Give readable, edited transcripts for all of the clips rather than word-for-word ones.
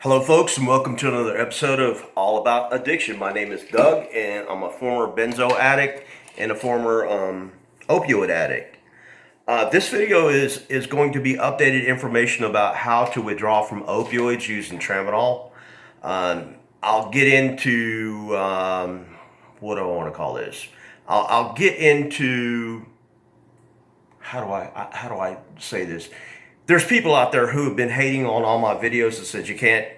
Hello, folks, and welcome to another episode of All About Addiction. My name is Doug, and I'm a former benzo addict and a former opioid addict. This video is going to be updated information about how to withdraw from opioids using Tramadol. I'll get into what do I want to call this? I'll get into how do I say this? There's people out there who have been hating on all my videos that says you can't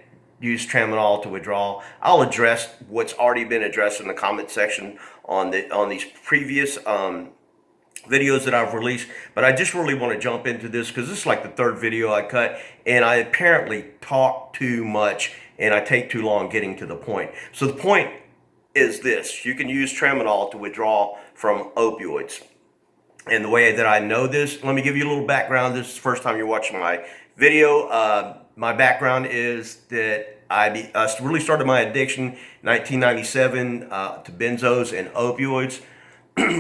use Tramadol to withdraw. I'll address what's already been addressed in the comment section on these previous videos that I've released, but I just really want to jump into this because this is like the third video I cut, and I apparently talk too much and I take too long getting to the point. So the point is this: you can use Tramadol to withdraw from opioids. And the way that I know this, let me give you a little background. This is the first time you're watching my video. My background is that I really started my addiction in 1997 to benzos and opioids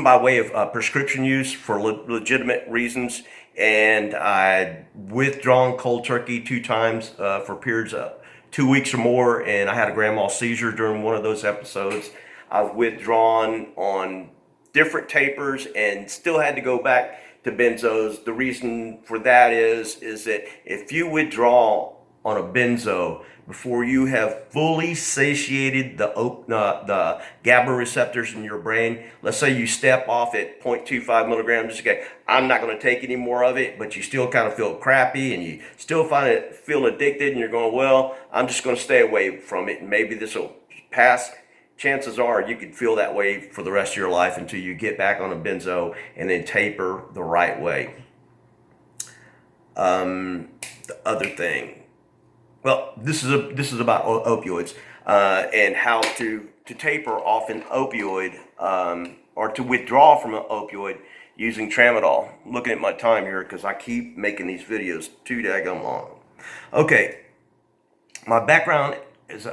by way of prescription use for legitimate reasons. And I'd withdrawn cold turkey 2 times for periods of 2 weeks or more. And I had a grand mal seizure during one of those episodes. I've withdrawn on different tapers and still had to go back to benzos. The reason for that is that if you withdraw on a benzo before you have fully satiated the GABA receptors in your brain, let's say you step off at 0.25 milligrams, okay, I'm not going to take any more of it, but you still kind of feel crappy and you still feel addicted, and you're going, well, I'm just going to stay away from it and maybe this will pass. Chances are you could feel that way for the rest of your life until you get back on a benzo and then taper the right way. The other thing, well, this is about opioids and how to taper off an opioid or to withdraw from an opioid using Tramadol. I'm looking at my time here because I keep making these videos too daggone long. Okay, my background is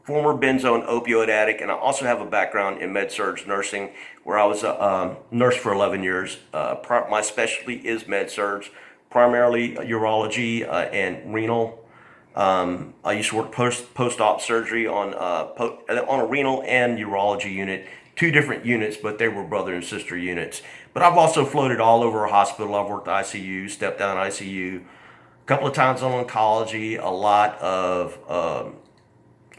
former benzo and opioid addict, and I also have a background in med-surg nursing where I was a nurse for 11 years. My specialty is med-surg, primarily urology and renal. I used to work post-op surgery on a renal and urology unit, 2 different units, but they were brother and sister units. But I've also floated all over a hospital. I've worked ICU, step down ICU, a couple of times on oncology, a lot of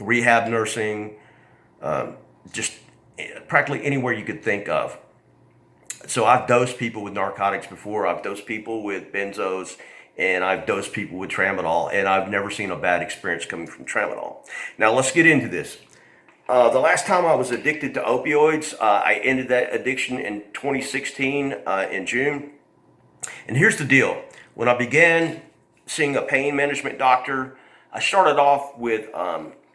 rehab nursing, just practically anywhere you could think of. So I've dosed people with narcotics before. I've dosed people with benzos, and I've dosed people with Tramadol, and I've never seen a bad experience coming from Tramadol. Now let's get into this. The last time I was addicted to opioids, I ended that addiction in 2016 in June. And here's the deal. When I began seeing a pain management doctor, I started off with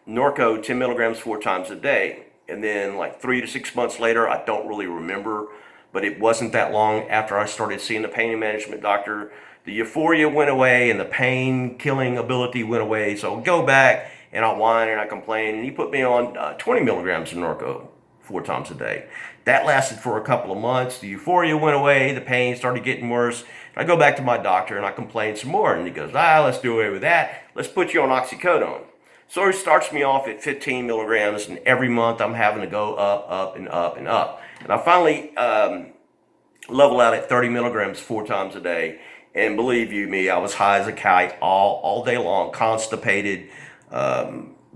Norco 10 milligrams 4 times a day. And then like 3 to 6 months later, I don't really remember, but it wasn't that long after I started seeing the pain management doctor, the euphoria went away and the pain killing ability went away. So I'll go back and I'll whine and I complain, and he put me on 20 milligrams of Norco 4 times a day. That lasted for a couple of months. The euphoria went away, the pain started getting worse. I go back to my doctor and I complain some more, and he goes, let's do away with that. Let's put you on Oxycodone. So he starts me off at 15 milligrams, and every month I'm having to go up, and up, and up. And I finally level out at 30 milligrams 4 times a day. And believe you me, I was high as a kite all day long, constipated,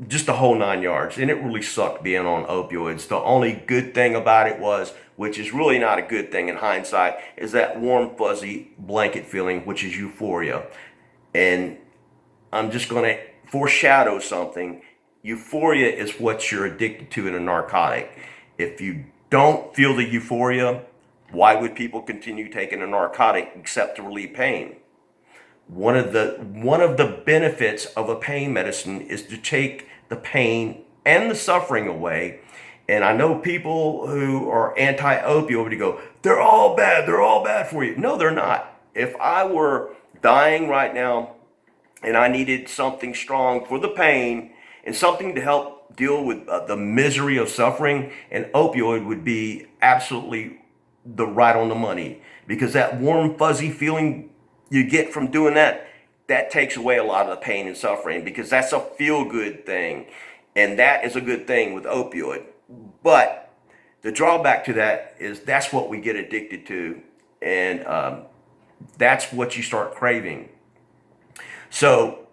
just the whole 9 yards. And it really sucked being on opioids. The only good thing about it was, which is really not a good thing in hindsight, is that warm, fuzzy blanket feeling, which is euphoria. And I'm just going to foreshadow something. Euphoria is what you're addicted to in a narcotic. If you don't feel the euphoria, why would people continue taking a narcotic except to relieve pain? One of the benefits of a pain medicine is to take the pain and the suffering away. And I know people who are anti-opioid go, they're all bad for you. No, they're not. If I were dying right now and I needed something strong for the pain and something to help deal with the misery of suffering, an opioid would be absolutely the right on the money, because that warm, fuzzy feeling you get from doing that that takes away a lot of the pain and suffering, because that's a feel-good thing, and that is a good thing with opioid. But the drawback to that is that's what we get addicted to, and that's what you start craving. So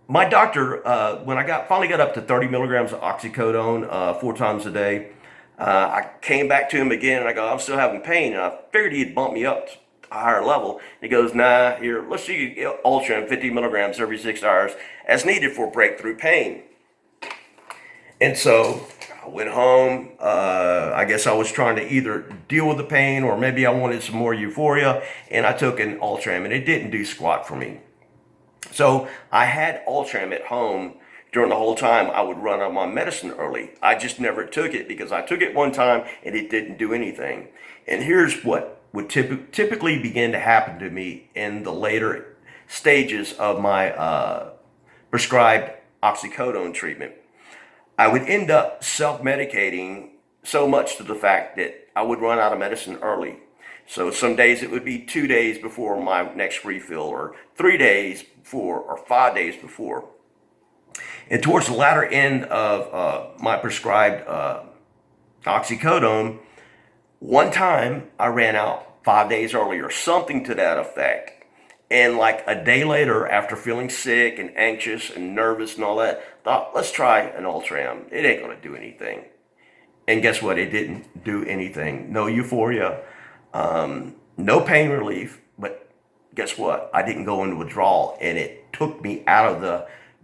my doctor, when I finally got up to 30 milligrams of oxycodone 4 times a day, I came back to him again, and I go, I'm still having pain, and I figured he'd bump me up to a higher level. He goes, nah, here, let's see Ultram 50 milligrams every 6 hours as needed for breakthrough pain. And so I went home. I guess I was trying to either deal with the pain, or maybe I wanted some more euphoria, and I took an Ultram, and it didn't do squat for me. So I had Ultram at home during the whole time I would run out of my medicine early. I just never took it because I took it one time and it didn't do anything. And here's what would typically begin to happen to me in the later stages of my prescribed oxycodone treatment. I would end up self-medicating so much to the fact that I would run out of medicine early. So some days it would be 2 days before my next refill, or 3 days before, or 5 days before. And towards the latter end of my prescribed oxycodone, one time I ran out 5 days early, or something to that effect. And like a day later, after feeling sick and anxious and nervous and all that, thought, let's try an Ultram. It ain't gonna do anything. And guess what? It didn't do anything. No euphoria, no pain relief. But guess what? I didn't go into withdrawal, and it took me out of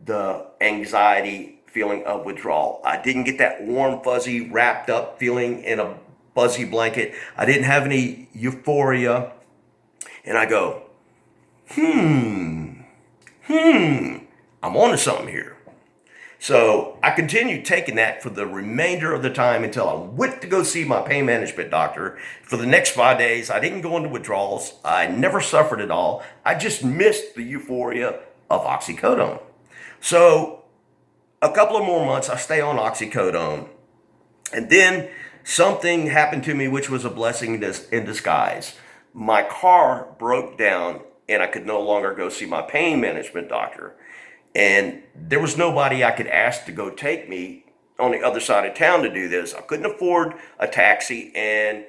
the anxiety feeling of withdrawal. I didn't get that warm, fuzzy, wrapped up feeling in a fuzzy blanket. I didn't have any euphoria. And I go, I'm onto something here. So I continued taking that for the remainder of the time until I went to go see my pain management doctor. For the next 5 days, I didn't go into withdrawals. I never suffered at all. I just missed the euphoria of oxycodone. So a couple of more months, I stay on oxycodone. And then something happened to me, which was a blessing in disguise. My car broke down, and I could no longer go see my pain management doctor. And there was nobody I could ask to go take me on the other side of town to do this. I couldn't afford a taxi, and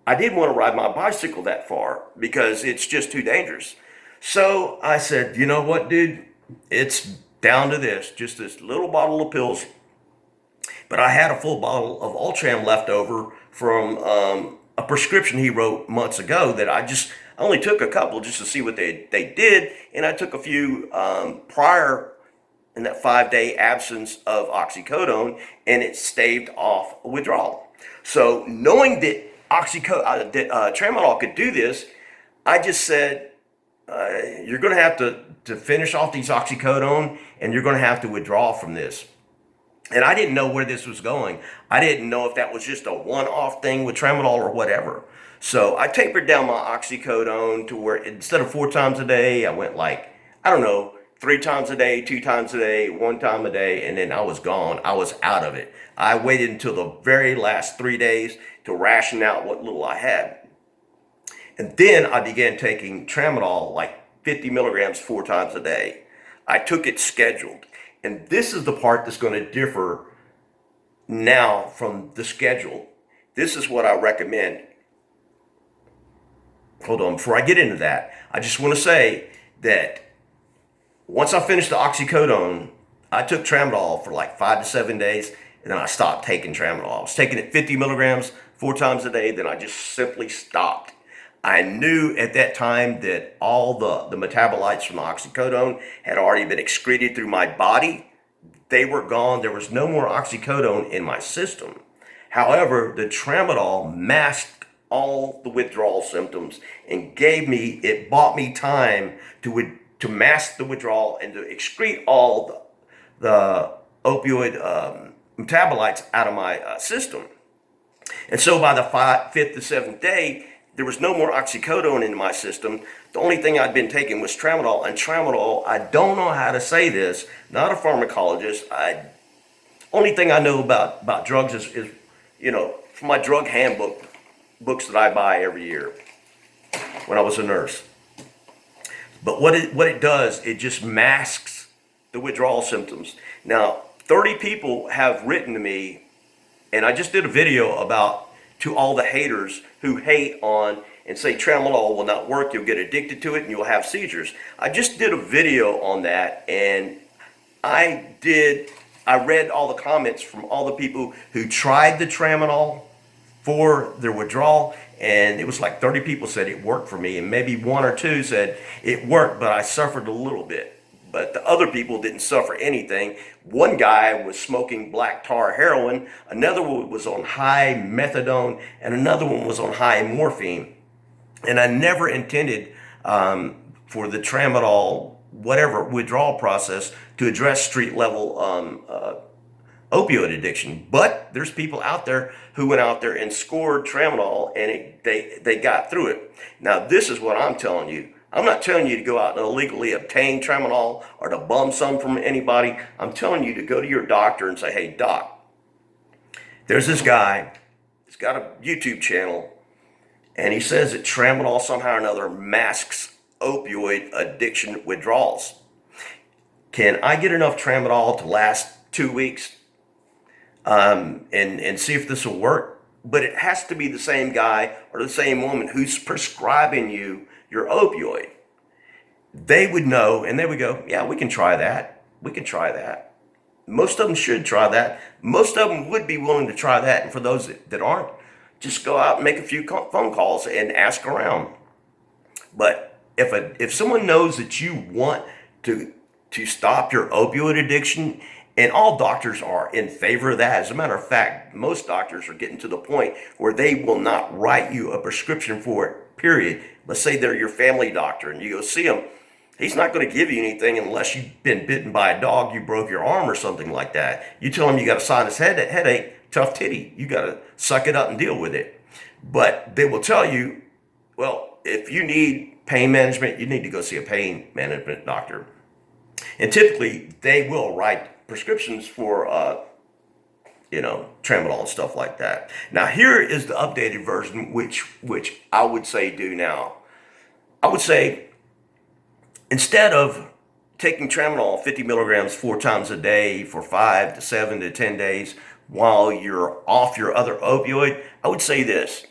I didn't want to ride my bicycle that far because it's just too dangerous. So I said, you know what, dude? It's down to this, just this little bottle of pills. But I had a full bottle of Ultram left over from a prescription he wrote months ago that I only took a couple just to see what they did, and I took a few prior in that 5-day absence of oxycodone, and it staved off withdrawal. So knowing that Tramadol could do this, I just said, you're going to have to finish off these oxycodone, and you're going to have to withdraw from this. And I didn't know where this was going. I didn't know if that was just a one-off thing with Tramadol or whatever. So I tapered down my oxycodone to where instead of 4 times a day, I went 3 times a day, 2 times a day, 1 time a day, and then I was gone. I was out of it. I waited until the very last 3 days to ration out what little I had. And then I began taking Tramadol, 50 milligrams 4 times a day. I took it scheduled. And this is the part that's going to differ now from the schedule. This is what I recommend. Hold on, before I get into that, I just want to say that once I finished the oxycodone, I took Tramadol for 5 to 7 days, and then I stopped taking Tramadol. I was taking it 50 milligrams 4 times a day, then I just simply stopped. I knew at that time that all the metabolites from the oxycodone had already been excreted through my body. They were gone. There was no more oxycodone in my system. However, the Tramadol masked all the withdrawal symptoms and it bought me time to mask the withdrawal and to excrete all the opioid metabolites out of my system. And so by the 5th to 7th day, there was no more oxycodone in my system. The only thing I'd been taking was Tramadol. And Tramadol, I don't know how to say this, not a pharmacologist. Only thing I know about drugs is from my drug books that I buy every year when I was a nurse. But what it does, it just masks the withdrawal symptoms. Now, 30 people have written to me, and I just did a video about, to all the haters who hate on and say Tramadol will not work, you'll get addicted to it, and you'll have seizures. I just did a video on that, and I read all the comments from all the people who tried the Tramadol for their withdrawal, and it was like 30 people said it worked for me, and maybe one or two said it worked, but I suffered a little bit. But the other people didn't suffer anything. One guy was smoking black tar heroin, another one was on high methadone, and another one was on high morphine. And I never intended for the Tramadol, whatever withdrawal process, to address street level opioid addiction. But there's people out there who went out there and scored Tramadol, and they got through it. Now, this is what I'm telling you. I'm not telling you to go out and illegally obtain Tramadol or to bum some from anybody. I'm telling you to go to your doctor and say, hey, doc, there's this guy, he's got a YouTube channel, and he says that Tramadol somehow or another masks opioid addiction withdrawals. Can I get enough Tramadol to last 2 weeks and see if this will work? But it has to be the same guy or the same woman who's prescribing you your opioid. They would know, and they would go, yeah, we can try that. We can try that. Most of them should try that. Most of them would be willing to try that. And for those that aren't, just go out and make a few phone calls and ask around. But if someone knows that you want to stop your opioid addiction, and all doctors are in favor of that. As a matter of fact, most doctors are getting to the point where they will not write you a prescription for it, period. Let's say they're your family doctor and you go see him. He's not going to give you anything unless you've been bitten by a dog, you broke your arm or something like that. You tell him you got a sinus headache, tough titty. You got to suck it up and deal with it. But they will tell you, well, if you need pain management, you need to go see a pain management doctor. And typically they will write prescriptions for, Tramadol and stuff like that. Now, here is the updated version, which I would say do now. I would say, instead of taking Tramadol 50 milligrams 4 times a day for 5 to 7 to 10 days while you're off your other opioid, I would say this.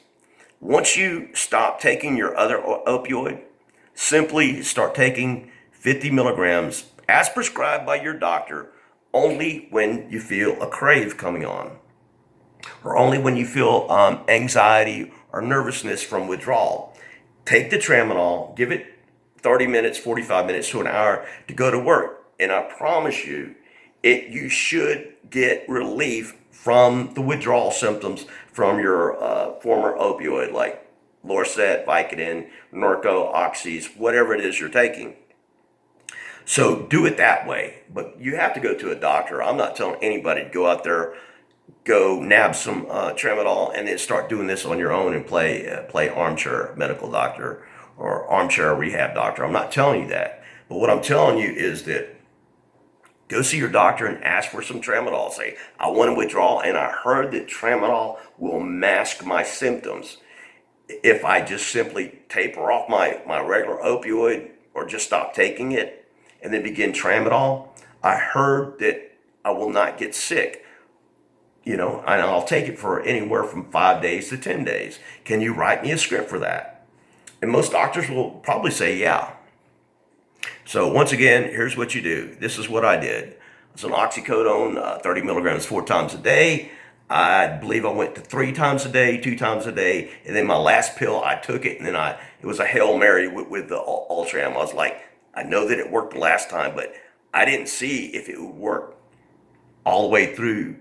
Once you stop taking your other opioid, simply start taking 50 milligrams as prescribed by your doctor only when you feel a crave coming on, or only when you feel anxiety or nervousness from withdrawal. Take the Tramadol, give it 30 minutes, 45 minutes to an hour to go to work. And I promise you, you should get relief from the withdrawal symptoms from your former opioid, like Lorcet, Vicodin, Norco, Oxys, whatever it is you're taking. So do it that way, but you have to go to a doctor. I'm not telling anybody to go out there, go nab some Tramadol and then start doing this on your own and play armchair medical doctor or armchair rehab doctor. I'm not telling you that. But what I'm telling you is that go see your doctor and ask for some Tramadol. Say, I want to withdraw, and I heard that Tramadol will mask my symptoms. If I just simply taper off my regular opioid or just stop taking it and then begin Tramadol, I heard that I will not get sick. And I'll take it for anywhere from 5 days to 10 days. Can you write me a script for that? And most doctors will probably say, yeah. So once again, here's what you do. This is what I did. It's an Oxycodone, 30 milligrams 4 times a day. I believe I went to 3 times a day, 2 times a day. And then my last pill, I took it, and then it was a Hail Mary with the Ultram. I was like, I know that it worked the last time, but I didn't see if it would work all the way through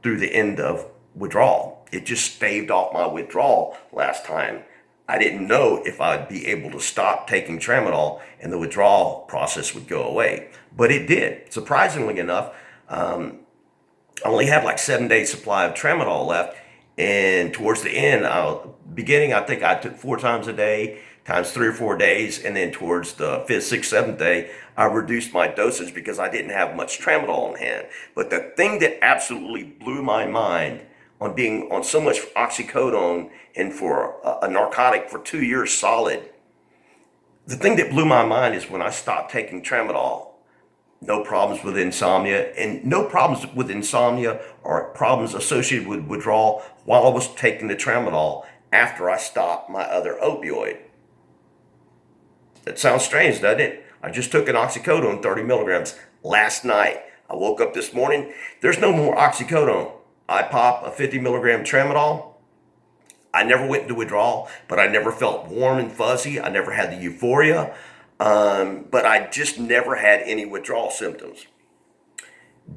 the end of withdrawal. It just staved off my withdrawal last time. I didn't know if I'd be able to stop taking Tramadol and the withdrawal process would go away. But it did. Surprisingly enough, I only had like 7 days supply of Tramadol left. And towards the end, beginning, I think I took 4 times a day, times 3 or 4 days. And then towards the 5th, 6th, 7th day, I reduced my dosage because I didn't have much Tramadol on hand. But the thing that absolutely blew my mind on being on so much Oxycodone and for a narcotic for 2 years solid, the thing that blew my mind is when I stopped taking Tramadol, no problems with insomnia, and no problems with insomnia or problems associated with withdrawal while I was taking the Tramadol after I stopped my other opioid. That sounds strange, doesn't it? I just took an Oxycodone 30 milligrams last night. I woke up this morning, there's no more Oxycodone. I pop a 50 milligram Tramadol. I never went into withdrawal, but I never felt warm and fuzzy. I never had the euphoria, but I just never had any withdrawal symptoms.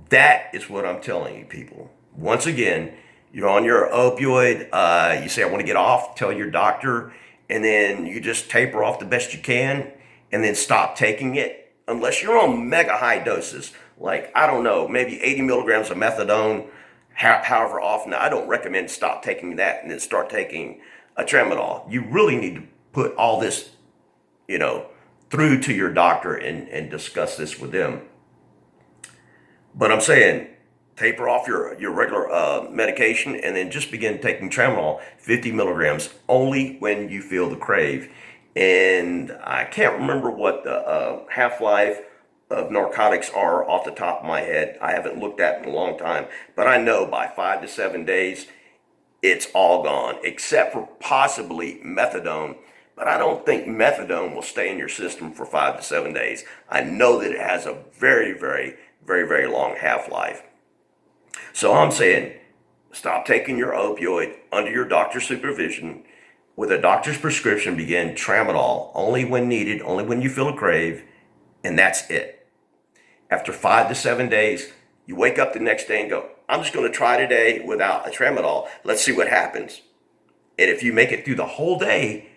That is what I'm telling you, people. Once again, you're on your opioid. You say, I want to get off, tell your doctor, and then you just taper off the best you can and then stop taking it. Unless you're on mega high doses, like, I don't know, maybe 80 milligrams of methadone, however often. I don't recommend stop taking that and then start taking a Tramadol. You really need to put all this, through to your doctor and discuss this with them. But I'm saying, taper off your regular medication and then just begin taking Tramadol, 50 milligrams, only when you feel the crave. And I can't remember what the half-life of narcotics are off the top of my head. I haven't looked at it in a long time, but I know by 5 to 7 days, it's all gone, except for possibly methadone. But I don't think methadone will stay in your system for 5 to 7 days. I know that it has a very, very, very, very long half-life. So I'm saying, stop taking your opioid under your doctor's supervision. With a doctor's prescription, begin Tramadol only when needed, only when you feel a crave, and that's it. After 5 to 7 days, you wake up the next day and go, I'm just going to try today without a Tramadol. Let's see what happens. And if you make it through the whole day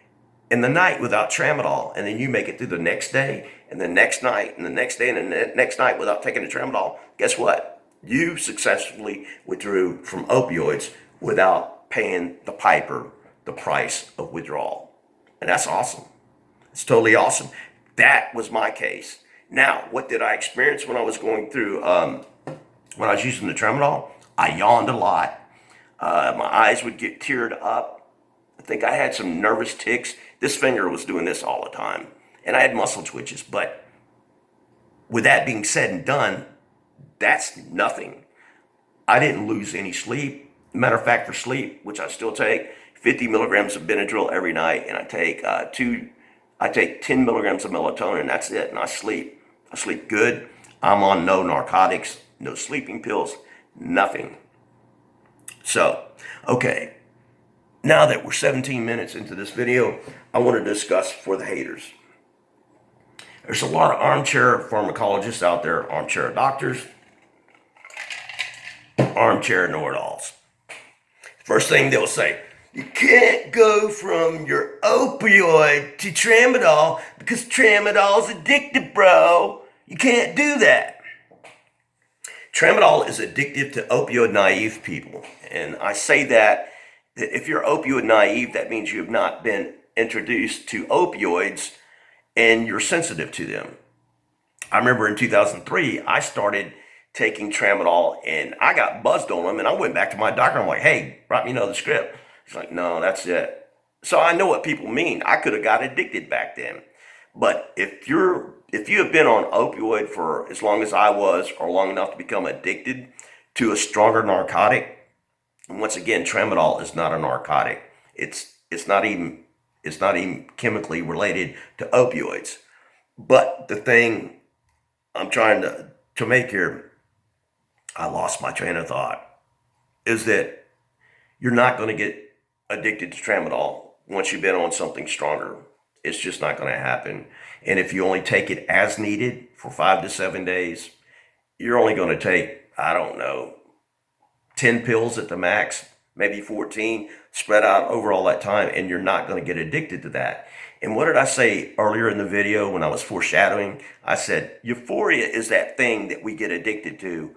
and the night without Tramadol, and then you make it through the next day and the next night and the next day and the next night without taking the Tramadol, guess what? You successfully withdrew from opioids without paying the piper the price of withdrawal. And that's awesome. It's totally awesome. That was my case. Now, what did I experience when I was going through, when I was using the Tramadol? I yawned a lot. My eyes would get teared up. I think I had some nervous tics. This finger was doing this all the time. And I had muscle twitches. But with that being said and done, that's nothing. I didn't lose any sleep. Matter of fact, for sleep, which I still take, 50 milligrams of Benadryl every night, and I take 10 milligrams of melatonin. That's it, and I sleep. I sleep good. I'm on no narcotics, no sleeping pills, nothing. So, okay, now that we're 17 minutes into this video, I want to discuss for the haters. There's a lot of armchair pharmacologists out there, armchair doctors, armchair know-it-alls. First thing they'll say, you can't go from your opioid to Tramadol because Tramadol's addictive, bro. You can't do that. Tramadol is addictive to opioid naive people. And I say that if you're opioid naive, that means you have not been introduced to opioids and you're sensitive to them. I remember in 2003, I started taking Tramadol and I got buzzed on them and I went back to my doctor. I'm like, hey, write me another script. He's like, no, that's it. So I know what people mean. I could have got addicted back then. But if you have been on opioid for as long as I was, or long enough to become addicted to a stronger narcotic, and once again, Tramadol is not a narcotic. It's not even chemically related to opioids. But the thing I'm trying to make here, I lost my train of thought, is that you're not going to get addicted to Tramadol once you've been on something stronger. It's just not going to happen. And if you only take it as needed for 5 to 7 days, you're only going to take, I don't know, 10 pills at the max, maybe 14, spread out over all that time, and you're not going to get addicted to that. And what did I say earlier in the video when I was foreshadowing? I said, euphoria is that thing that we get addicted to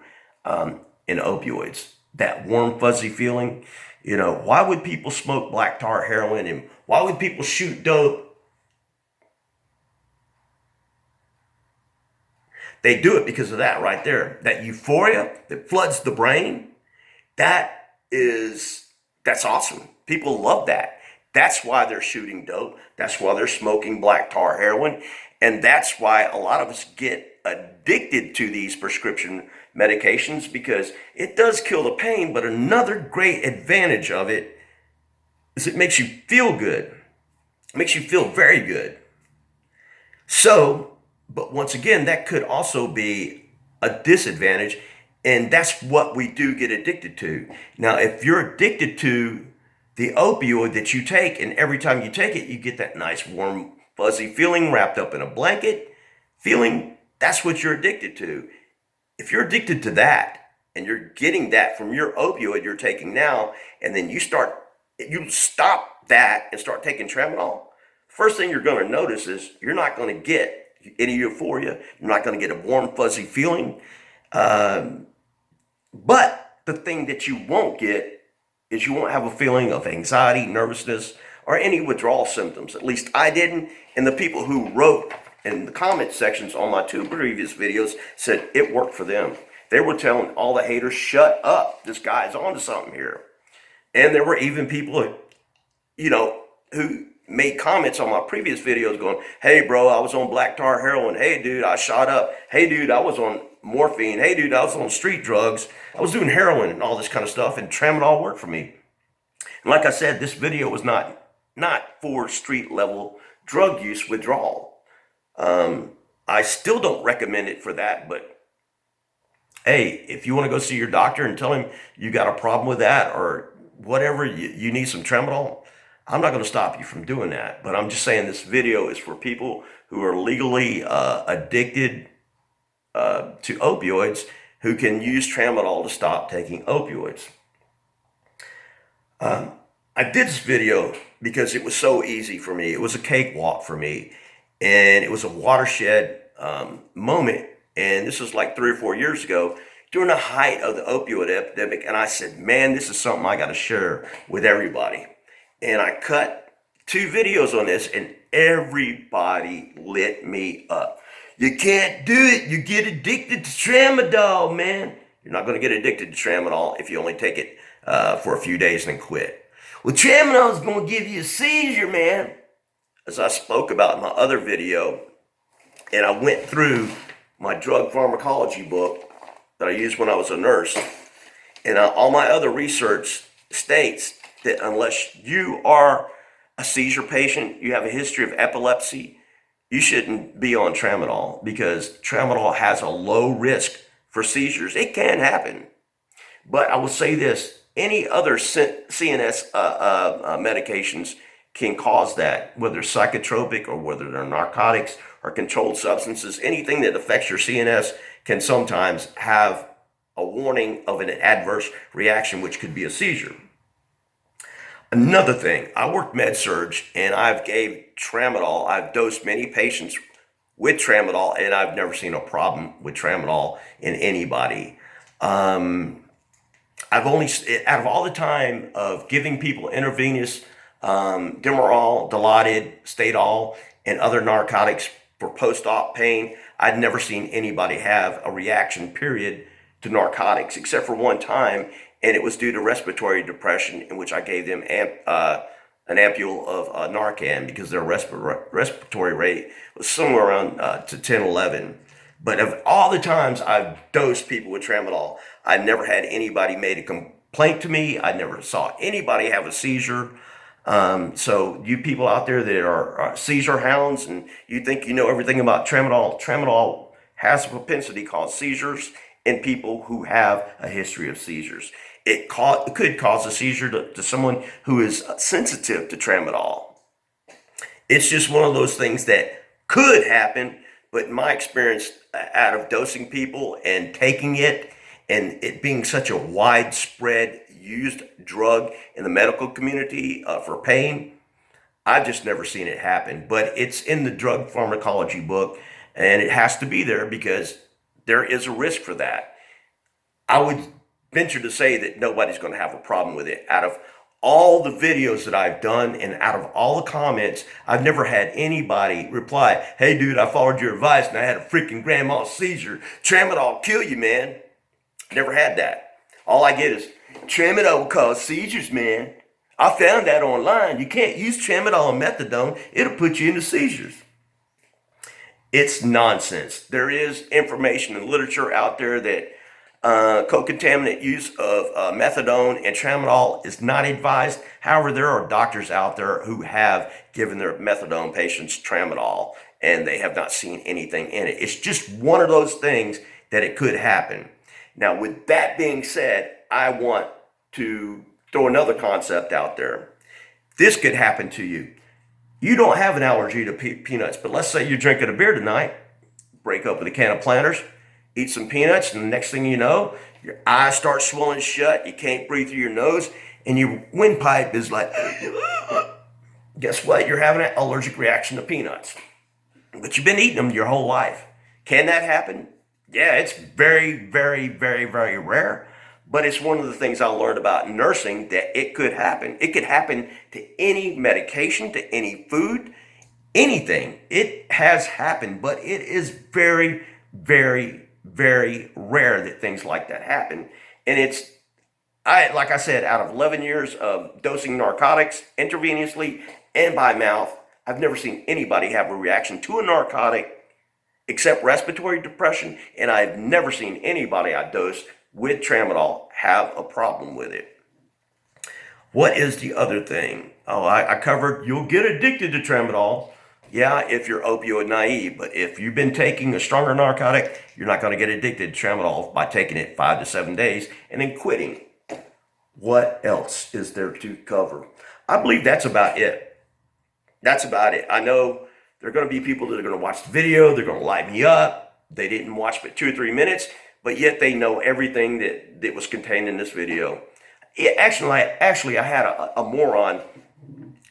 in opioids. That warm, fuzzy feeling. Why would people smoke black tar heroin and why would people shoot dope? They do it because of that right there. That euphoria that floods the brain, that's awesome. People love that. That's why they're shooting dope. That's why they're smoking black tar heroin. And that's why a lot of us get addicted to these prescription medications, because it does kill the pain. But another great advantage of it is it makes you feel good. It makes you feel very good. So, but once again, that could also be a disadvantage. And that's what we do get addicted to. Now, if you're addicted to the opioid that you take, and every time you take it, you get that nice, warm, fuzzy feeling wrapped up in a blanket feeling, that's what you're addicted to. If you're addicted to that, and you're getting that from your opioid you're taking now, and then you stop that and start taking Tramadol, first thing you're going to notice is you're not going to get any euphoria. You're not going to get a warm, fuzzy feeling. But the thing that you won't get is you won't have a feeling of anxiety, nervousness, or any withdrawal symptoms. At least I didn't. And the people who wrote in the comment sections on my 2 previous videos said it worked for them. They were telling all the haters, shut up. This guy's onto something here. And there were even people, who made comments on my previous videos going, hey, bro, I was on black tar heroin. Hey, dude, I shot up. Hey, dude, I was on morphine. Hey, dude, I was on street drugs. I was doing heroin and all this kind of stuff, and Tramadol worked for me. And like I said, this video was not for street level drug use withdrawal. I still don't recommend it for that, but hey, if you want to go see your doctor and tell him you got a problem with that, or whatever, you need some Tramadol, I'm not going to stop you from doing that. But I'm just saying this video is for people who are legally addicted to opioids, who can use Tramadol to stop taking opioids. I did this video because it was so easy for me. It was a cakewalk for me, and it was a watershed moment. And this was like 3 or 4 years ago during the height of the opioid epidemic. And I said, man, this is something I got to share with everybody. And I cut 2 videos on this, and everybody lit me up. You can't do it. You get addicted to Tramadol, man. You're not going to get addicted to Tramadol if you only take it for a few days and then quit. Well, Tramadol is going to give you a seizure, man. As I spoke about in my other video, and I went through my drug pharmacology book that I used when I was a nurse, and all my other research states that unless you are a seizure patient, you have a history of epilepsy, you shouldn't be on Tramadol, because Tramadol has a low risk for seizures. It can happen. But I will say this, any other CNS medications can cause that, whether psychotropic or whether they're narcotics or controlled substances. Anything that affects your CNS can sometimes have a warning of an adverse reaction, which could be a seizure. Another thing, I worked med-surg, and I've gave Tramadol. I've dosed many patients with Tramadol, and I've never seen a problem with Tramadol in anybody. I've only, out of all the time of giving people intravenous Demerol, Dilaudid, Stadol, and other narcotics for post-op pain, I'd never seen anybody have a reaction, period, to narcotics, except for one time, and it was due to respiratory depression, in which I gave them an ampule of Narcan, because their respiratory rate was somewhere around to 10, 11. But of all the times I've dosed people with Tramadol, I never had anybody made a complaint to me. I never saw anybody have a seizure. So you people out there that are seizure hounds and you think you know everything about Tramadol, Tramadol has a propensity to cause seizures in people who have a history of seizures. It could cause a seizure to someone who is sensitive to Tramadol. It's just one of those things that could happen, but in my experience, out of dosing people and taking it, and it being such a widespread used drug in the medical community for pain, I've just never seen it happen. But it's in the drug pharmacology book, and it has to be there because there is a risk for that. I would venture to say that nobody's going to have a problem with it. Out of all the videos that I've done and out of all the comments, I've never had anybody reply, hey dude, I followed your advice and I had a freaking grand mal seizure. Tramadol kill you, man. Never had that. All I get is, Tramadol will cause seizures, man. I found that online. You can't use Tramadol and methadone. It'll put you into seizures. It's nonsense. There is information and literature out there that concomitant use of methadone and tramadol is not advised. However, there are doctors out there who have given their methadone patients tramadol and they have not seen anything in it. It's just one of those things that it could happen. Now, with that being said, I want to throw another concept out there. This could happen to you. You don't have an allergy to peanuts, but let's say you're drinking a beer tonight, break open a can of Planters, eat some peanuts, and the next thing you know, your eyes start swelling shut, you can't breathe through your nose, and your windpipe is like, guess what? You're having an allergic reaction to peanuts. But you've been eating them your whole life. Can that happen? Yeah, it's very, very, very, very rare. But it's one of the things I learned about nursing that it could happen. It could happen to any medication, to any food, anything. It has happened, but it is very, very, very rare that things like that happen. And like I said, out of 11 years of dosing narcotics intravenously and by mouth, I've never seen anybody have a reaction to a narcotic except respiratory depression, and I've never seen anybody I dosed with tramadol have a problem with it. What is the other thing? Oh, I covered you'll get addicted to tramadol. Yeah, if you're opioid naive, but if you've been taking a stronger narcotic, you're not going to get addicted to tramadol by taking it 5 to 7 days and then quitting. What else is there to cover? I believe that's about it. That's about it. I know there are going to be people that are going to watch the video. They're going to light me up. They didn't watch but 2 or 3 minutes, but yet they know everything that was contained in this video. Actually, I had a moron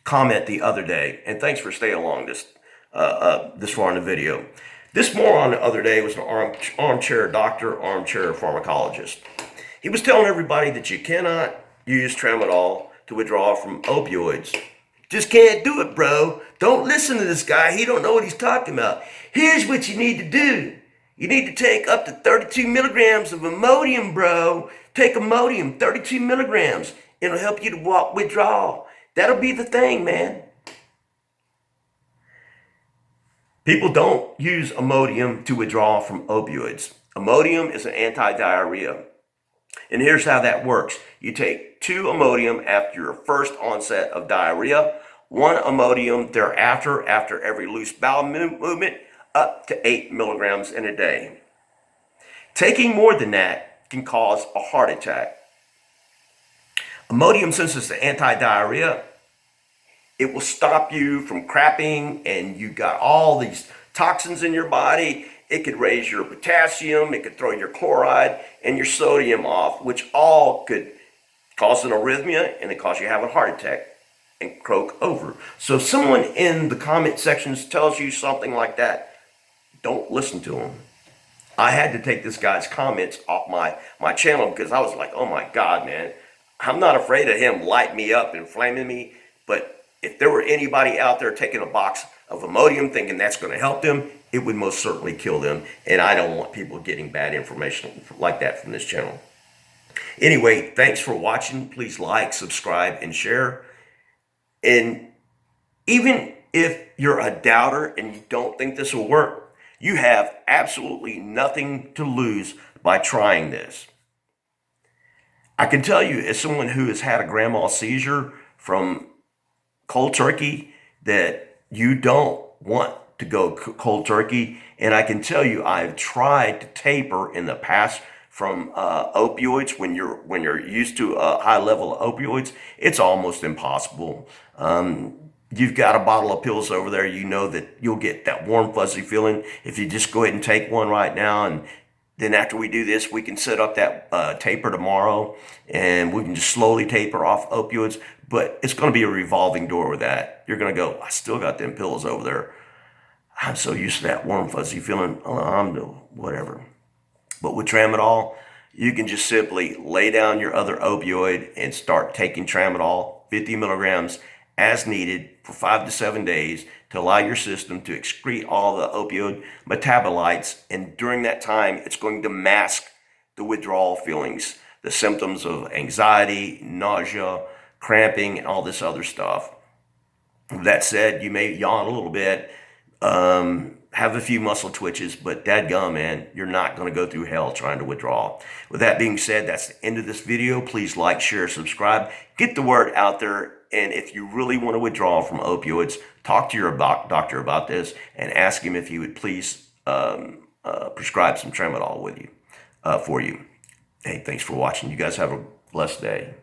comment the other day, and thanks for staying along this far in the video. This moron the other day was an armchair doctor, armchair pharmacologist. He was telling everybody that you cannot use tramadol to withdraw from opioids. Just can't do it, bro. Don't listen to this guy. He don't know what he's talking about. Here's what you need to do. You need to take up to 32 milligrams of Imodium, bro. Take Imodium, 32 milligrams. It'll help you to withdraw. That'll be the thing, man. People don't use Imodium to withdraw from opioids. Imodium is an anti-diarrhea. And here's how that works. You take 2 Imodium after your first onset of diarrhea, 1 Imodium thereafter after every loose bowel movement, up to 8 milligrams in a day. Taking more than that can cause a heart attack. Imodium, since it's an anti-diarrhea, it will stop you from crapping, and you got all these toxins in your body. It could raise your potassium, it could throw your chloride and your sodium off, which all could cause an arrhythmia and it cause you to have a heart attack and croak over. So if someone in the comment sections tells you something like that, don't listen to them. I had to take this guy's comments off my channel because I was like, oh my God, man. I'm not afraid of him lighting me up and flaming me, but if there were anybody out there taking a box of Imodium thinking that's going to help them, it would most certainly kill them. And I don't want people getting bad information like that from this channel. Anyway, thanks for watching. Please like, subscribe, and share. And even if you're a doubter and you don't think this will work, you have absolutely nothing to lose by trying this. I can tell you, as someone who has had a grand mal seizure from cold turkey, that you don't want to go cold turkey. And I can tell you, I've tried to taper in the past from opioids. When you're used to a high level of opioids, it's almost impossible. You've got a bottle of pills over there. You know that you'll get that warm, fuzzy feeling if you just go ahead and take one right now. And then after we do this, we can set up that taper tomorrow, and we can just slowly taper off opioids. But it's going to be a revolving door with that. You're going to go, I still got them pills over there. I'm so used to that warm, fuzzy feeling. I'm whatever. But with tramadol, you can just simply lay down your other opioid and start taking tramadol, 50 milligrams as needed for 5 to 7 days to allow your system to excrete all the opioid metabolites. And during that time, it's going to mask the withdrawal feelings, the symptoms of anxiety, nausea, cramping, and all this other stuff. That said, you may yawn a little bit, have a few muscle twitches, but dadgum, man, you're not going to go through hell trying to withdraw. With that being said, that's the end of this video. Please like, share, subscribe, get the word out there. And if you really want to withdraw from opioids, talk to your doctor about this and ask him if he would please prescribe some tramadol with you, for you. Hey, thanks for watching. You guys have a blessed day.